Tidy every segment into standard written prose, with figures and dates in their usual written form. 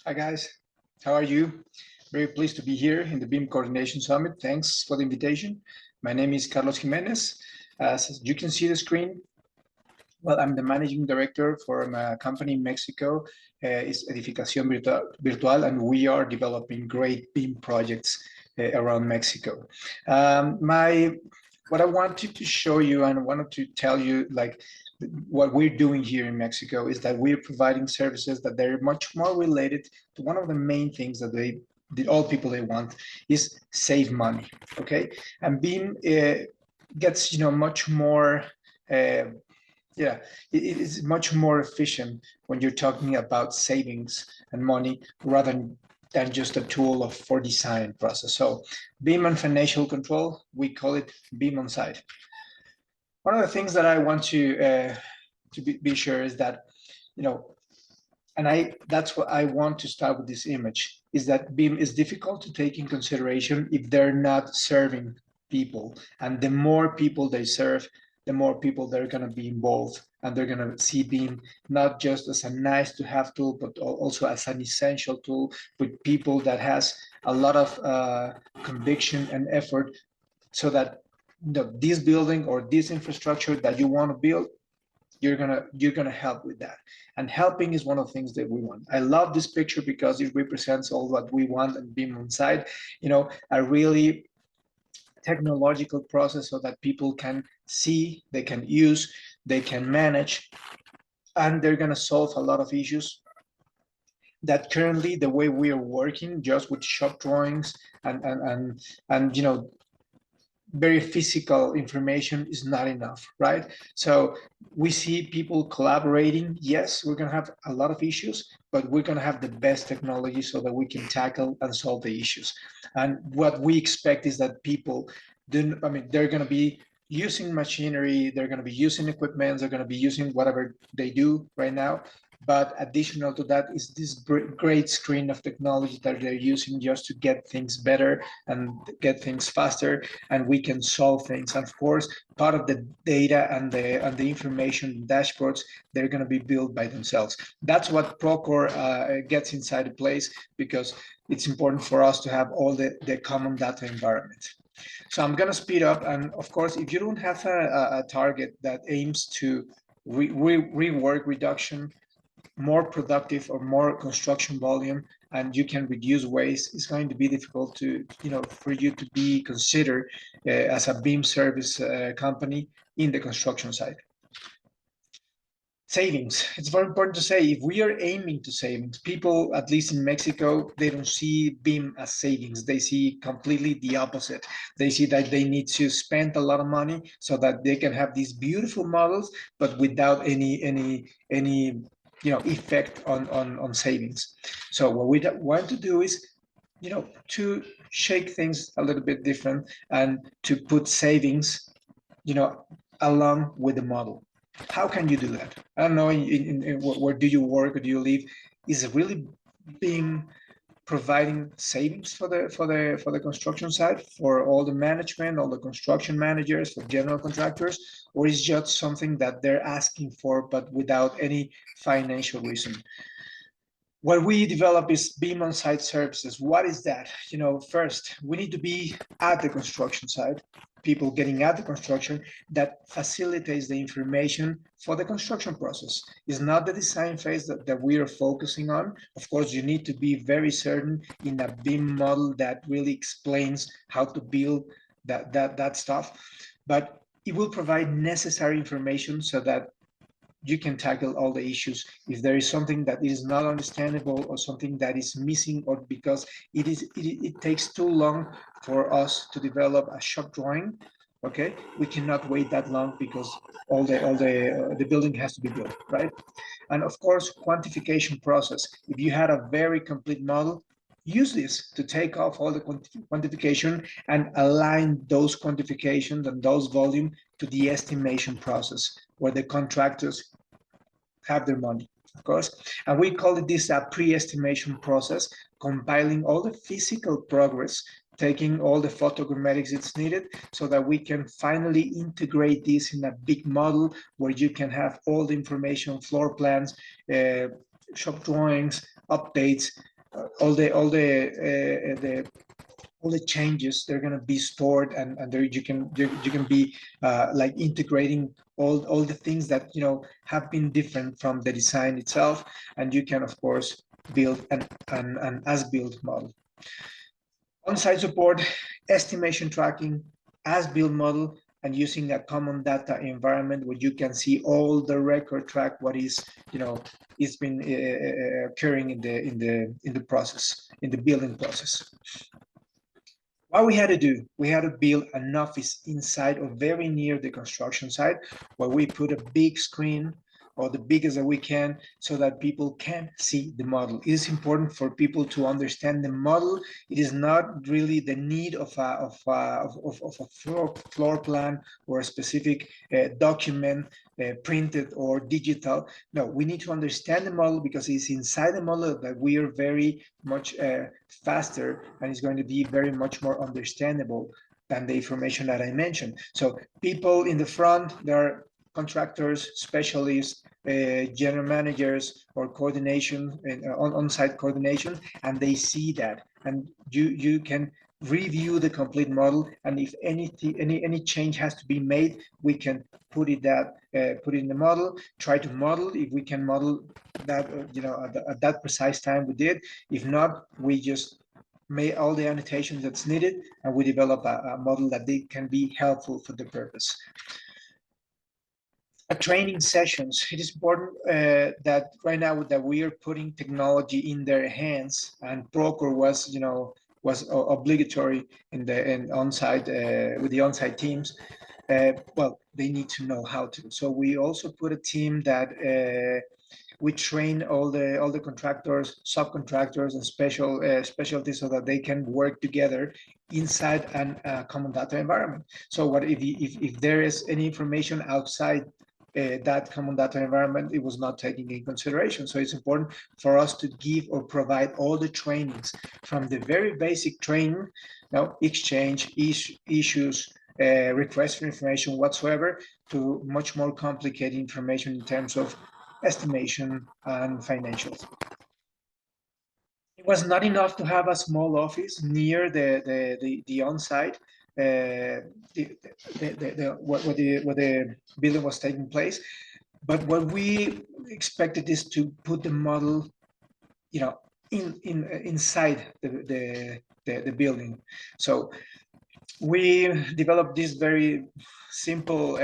Hi guys, how are you? Very pleased to be here in the BIM Coordination Summit. Thanks for the invitation. My name is Carlos Jimenez. As you can see the screen, well, I'm the managing director for a company in Mexico. It's Edificación Virtual, and we are developing great BIM projects around Mexico. What I wanted to show you and wanted to tell you, like, what we're doing here in Mexico is that we're providing services that they're much more related to one of the main things that all people they want is save money. Okay, and BIM gets much more. Uh, yeah, it is much more efficient when you're talking about savings and money rather than just a tool for design process. So BIM and financial control, we call it BIM on site. One of the things that I want to be sure is that, and that's what I want to start with this image, is that BIM is difficult to take in consideration if they're not serving people. And the more people they serve, the more people they're going to be involved, and they're going to see BIM not just as a nice to have tool, but also as an essential tool with people that has a lot of conviction and effort, so that this building or this infrastructure that you want to build, you're gonna help with that. And helping is one of the things that we want. I love this picture because it represents all what we want and BIM on site, a really technological process so that people can see, they can use, they can manage, and they're going to solve a lot of issues that currently the way we are working just with shop drawings and very physical information is not enough, right? So we see people collaborating. Yes, we're going to have a lot of issues, but we're going to have the best technology so that we can tackle and solve the issues. And what we expect is that people they're going to be using machinery, they're going to be using equipment, they're going to be using whatever they do right now. But additional to that is this great screen of technology that they're using just to get things better and get things faster, and we can solve things. And of course, part of the data and the information dashboards, they're going to be built by themselves. That's what Procore gets inside the place, because it's important for us to have all the common data environment. So I'm going to speed up. And of course, if you don't have a target that aims to rework reduction, more productive or more construction volume, and you can reduce waste, it's going to be difficult to, for you to be considered as a BIM service company in the construction side. Savings. It's very important to say, if we are aiming to savings, people, at least in Mexico, they don't see BIM as savings. They see completely the opposite. They see that they need to spend a lot of money so that they can have these beautiful models, but without any effect on savings. So what we want to do is, to shake things a little bit different and to put savings, along with the model. How can you do that? I don't know, where do you work or do you live? Is it really being providing savings for the construction site, for all the management, all the construction managers, for general contractors, or is just something that they're asking for but without any financial reason? What we develop is BIM on-site services. What is that? First, we need to be at the construction site, people getting at the construction, that facilitates the information for the construction process. It's not the design phase that we are focusing on. Of course, you need to be very certain in a BIM model that really explains how to build that stuff, but it will provide necessary information so that you can tackle all the issues. If there is something that is not understandable or something that is missing, or because it takes too long for us to develop a shop drawing, okay, we cannot wait that long because all the building has to be built, right? And of course, quantification process. If you had a very complete model, use this to take off all the quantification and align those quantifications and those volume to the estimation process, where the contractors have their money, of course. And we call it this a pre-estimation process, compiling all the physical progress, taking all the photogrammatics it's needed, so that we can finally integrate this in a big model where you can have all the information, floor plans, shop drawings, updates, all the changes, they're going to be stored, and there you can be like integrating all the things that have been different from the design itself, and you can of course build an as-built model. On-site support, estimation tracking, as-built model, and using a common data environment where you can see all the record track what is it's been occurring in the process, in the building process. What we had to do, we had to build an office inside or very near the construction site, where we put a big screen, or the biggest that we can, so that people can see the model. It is important for people to understand the model. It is not really the need of a floor plan or a specific document, printed or digital. No, we need to understand the model, because it's inside the model that we are very much faster, and it's going to be very much more understandable than the information that I mentioned. So people in the front, there are contractors, specialists, general managers, or coordination, on-site coordination, and they see that, and you can review the complete model, and if any change has to be made, we can put it in the model, try to model. If we can model that at that precise time, we did. If not, we just made all the annotations that's needed, and we develop a model that they can be helpful for the purpose. Training sessions. It is important that right now that we are putting technology in their hands, and Procore was obligatory in on-site with the on-site teams. Well, they need to know how to. So we also put a team that we train all the contractors, subcontractors, and specialties, so that they can work together inside a common data environment. So what if there is any information outside that common data environment, it was not taken in consideration. So it's important for us to give or provide all the trainings, from the very basic training, exchange issues, request for information whatsoever, to much more complicated information in terms of estimation and financials. It was not enough to have a small office near the on-site, where the building was taking place. But what we expected is to put the model, inside the building. So we developed this very simple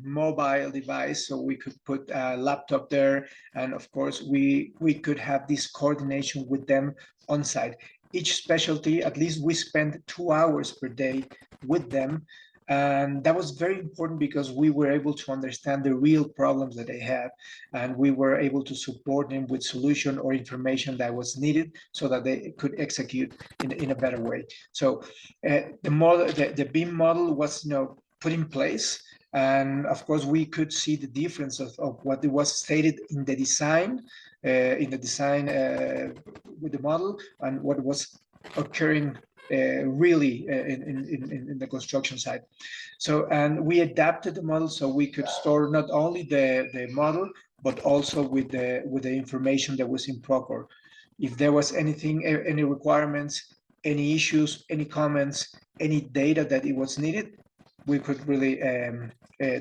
mobile device, so we could put a laptop there, and of course we could have this coordination with them on site. Each specialty, at least we spent 2 hours per day with them, and that was very important, because we were able to understand the real problems that they had, and we were able to support them with solution or information that was needed, so that they could execute in a better way. So the BIM model was put in place, and of course we could see the difference of what it was stated in the design, with the model, and what was occurring really in the construction site. So, and we adapted the model so we could store not only the model, but also with the information that was in Procore. If there was anything, any requirements, any issues, any comments, any data that it was needed, we could really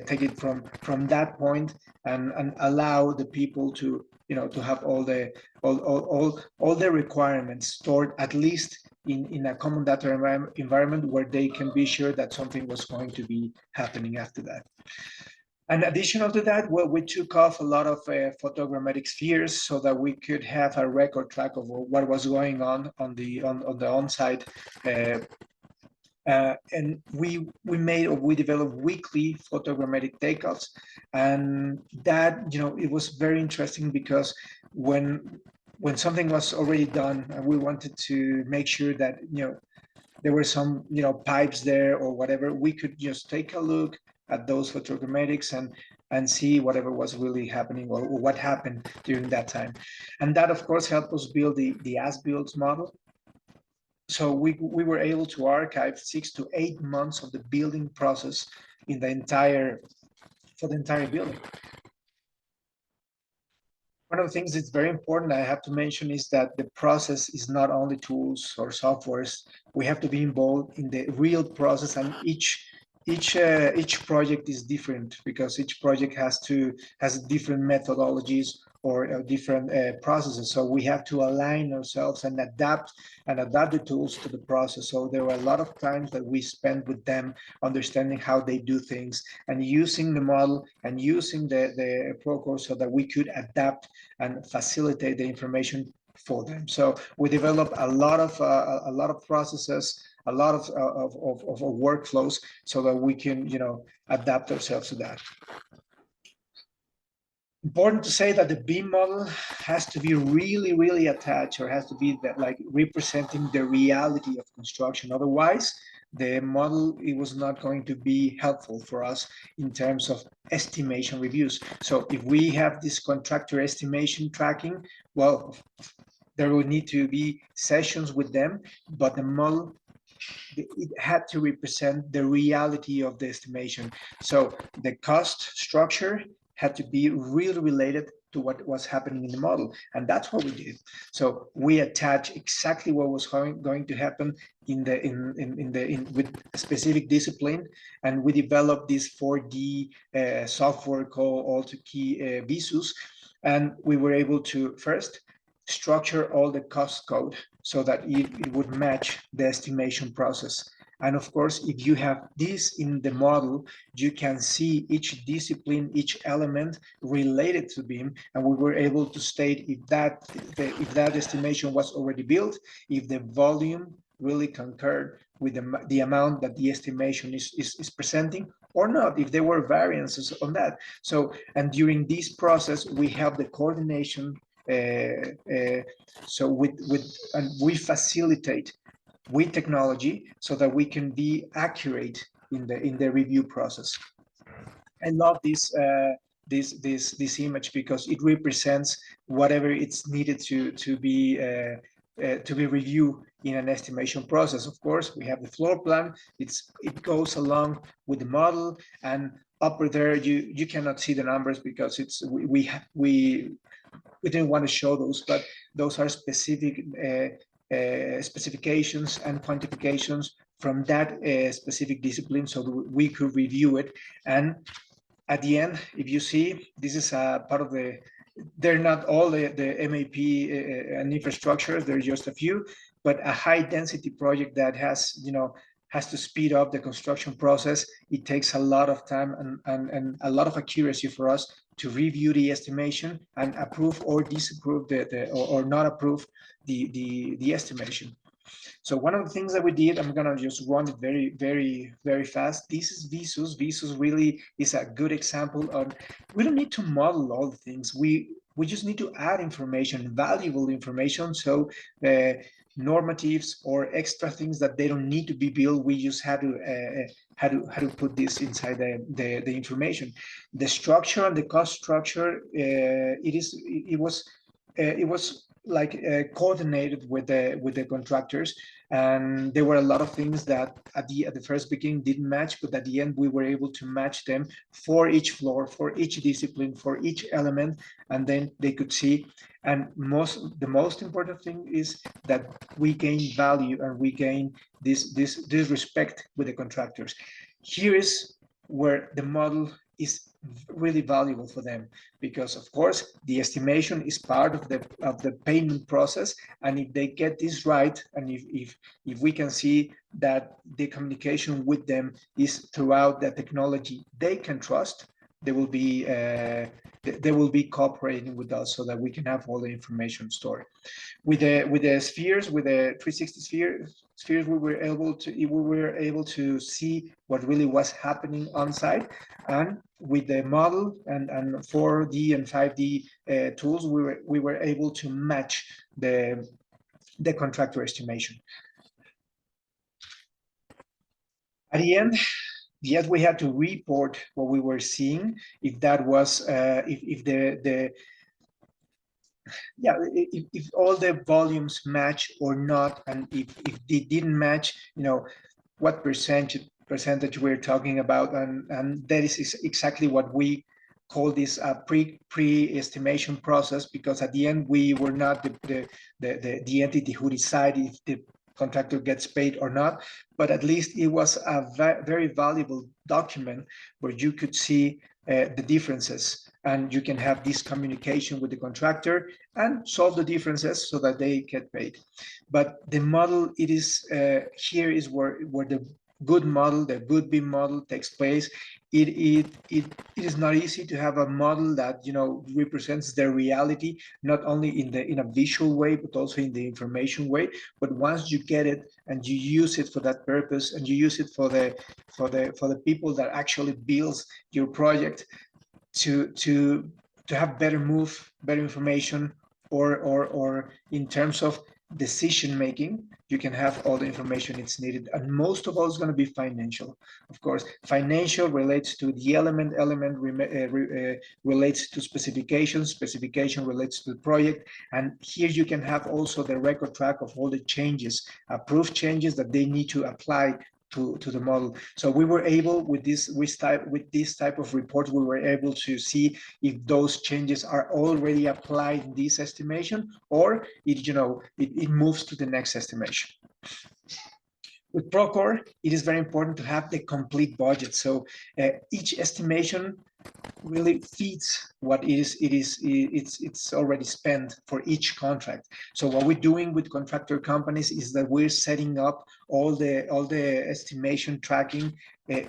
take it from that point, and allow the people to to have all the requirements stored, at least in a common data environment, where they can be sure that something was going to be happening after that. In addition to that, well, we took off a lot of photogrammetric spheres, so that we could have a record track of what was going on the on-site. And we developed weekly photogrammetric takeoffs, and that it was very interesting, because when something was already done, and we wanted to make sure that there were some pipes there or whatever, we could just take a look at those photogrammetics and see whatever was really happening, or what happened during that time. And that of course helped us build the as-built model. So we were able to archive 6 to 8 months of the building process for the entire building. One of the things that's very important I have to mention is that the process is not only tools or softwares. We have to be involved in the real process, and each project is different because each project has different methodologies or different processes. So we have to align ourselves and adapt the tools to the process. So there were a lot of times that we spent with them understanding how they do things and using the model and using the program so that we could adapt and facilitate the information for them. So we developed a lot of processes, a lot of workflows, so that we can, adapt ourselves to that. Important to say that the BIM model has to be really, really attached, or has to be that like representing the reality of construction. Otherwise, the model, it was not going to be helpful for us in terms of estimation reviews. So if we have this contractor estimation tracking, well, there will need to be sessions with them, but the model, it had to represent the reality of the estimation. So the cost structure had to be really related to what was happening in the model, and that's what we did. So we attach exactly what was going to happen with a specific discipline, and we developed this 4D software called AutoKey Visus, and we were able to first structure all the cost code so that it would match the estimation process. And of course, if you have this in the model, you can see each discipline, each element related to BIM, and we were able to state if that estimation was already built, if the volume really concurred with the amount that the estimation is presenting, or not, if there were variances on that. So, and during this process, we have the coordination. So and we facilitate with technology so that we can be accurate in the review process. I love this image because it represents whatever it's needed to be reviewed in an estimation process. Of course, we have the floor plan. It goes along with the model, and upper there you cannot see the numbers because we didn't want to show those, but those are specific specifications and quantifications from that specific discipline, so that we could review it. And at the end, if you see, this is a part of they're not all the MAP and infrastructure, there's just a few, but a high density project that has to speed up the construction process. It takes a lot of time and a lot of accuracy for us to review the estimation and approve or disapprove or not approve the estimation. So one of the things that we did, I'm gonna just run it very, very, very fast. This is Visus. Visus really is a good example of, we don't need to model all the things. We just need to add information, valuable information. So normatives or extra things that they don't need to be built, we just had to put this inside the information. The structure and the cost structure, it was like coordinated with the contractors, and there were a lot of things that at the first beginning didn't match, but at the end we were able to match them for each floor, for each discipline, for each element, and then they could see. And the most important thing is that we gain value and we gain this respect with the contractors. Here is where the model is really valuable for them, because of course the estimation is part of the payment process, and if they get this right, and if we can see that the communication with them is throughout the technology they can trust, they will be cooperating with us so that we can have all the information stored. With the spheres, with the 360 spheres, we were able to see what really was happening on site, and with the model and 4D and 5D tools, we were able to match the contractor estimation. At the end, yes, we had to report what we were seeing, if that was if all the volumes match or not, and if they didn't match, what percentage we're talking about, and that is exactly what we call this a pre-estimation process, because at the end we were not the entity who decide if the contractor gets paid or not, but at least it was a very valuable document where you could see the differences, and you can have this communication with the contractor and solve the differences so that they get paid. But the model, it is here is where the good model, the good BIM model takes place. It is not easy to have a model that, you know, represents the reality, not only in a visual way, but also in the information way. But once you get it and you use it for that purpose, and you use it for the people that actually builds your project, to have better information, or in terms of decision making, you can have all the information it's needed. And most of all is going to be financial. Of course, financial relates to the element relates to specification relates to the project, and here you can have also the record track of all the changes, approved changes that they need to apply to the model. So we were able, with this type of reports, we were able to see if those changes are already applied in this estimation, or it moves to the next estimation. With Procore, it is very important to have the complete budget. So each estimation really feeds what it's already spent for each contract. So what we're doing with contractor companies is that we're setting up all the estimation tracking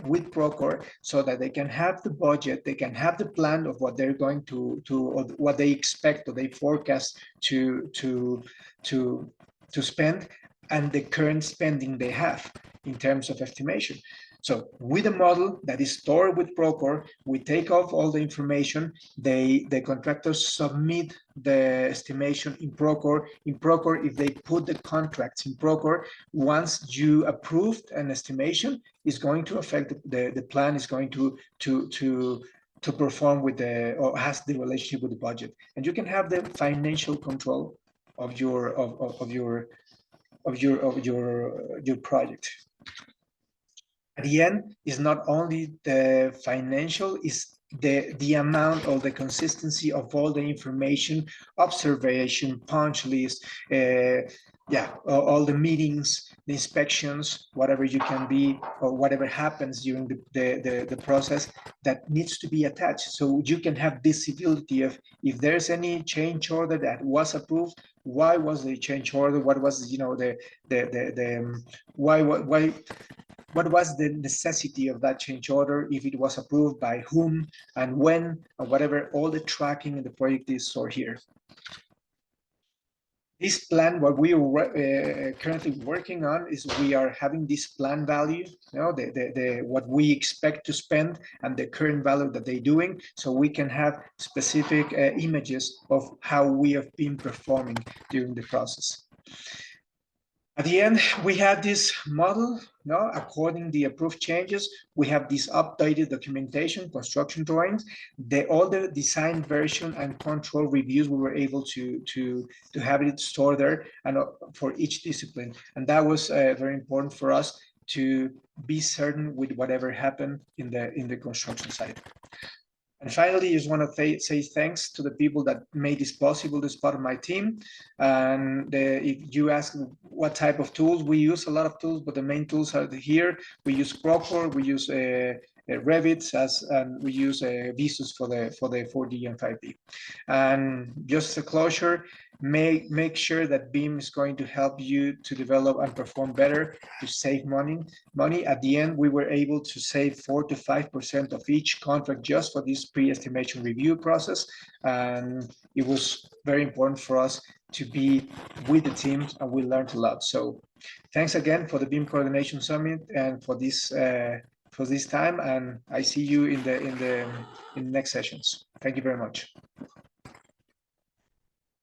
with Procore, so that they can have the budget, they can have the plan of what they're going to or what they expect or they forecast to spend, and the current spending they have in terms of estimation. So with a model that is stored with Procore, we take off all the information, the contractors submit the estimation in Procore. In Procore, if they put the contracts in Procore, once you approved an estimation, is going to affect the plan, is going to perform with or has the relationship with the budget. And you can have the financial control of your project. At the end, is not only the financial, is the amount or the consistency of all the information, observation, punch list, all the meetings, the inspections, whatever you can be, or whatever happens during the process that needs to be attached. So you can have visibility of if there's any change order that was approved, why was the change order, what was, what was the necessity of that change order, if it was approved by whom and when, or whatever. All the tracking in the project is stored here. This plan, what we are currently working on, is we are having this plan value, what we expect to spend and the current value that they're doing, so we can have specific images of how we have been performing during the process. At the end, we have this model, according the approved changes. We have this updated documentation, construction drawings, all the design version and control reviews. We were able to have it stored there, and for each discipline. And that was very important for us to be certain with whatever happened in the construction site. And finally, I just want to say thanks to the people that made this possible, this part of my team. And if you ask what type of tools, we use a lot of tools, but the main tools are here. We use Procore, we use Revit, and we use Visus for the 4D and 5D. And just a closure, make sure that BIM is going to help you to develop and perform better, to save money. At the end, we were able to save 4 to 5% of each contract just for this pre-estimation review process. And it was very important for us to be with the teams, and we learned a lot. So thanks again for the BIM Coordination Summit and for this time, and I see you in the next sessions. Thank you very much.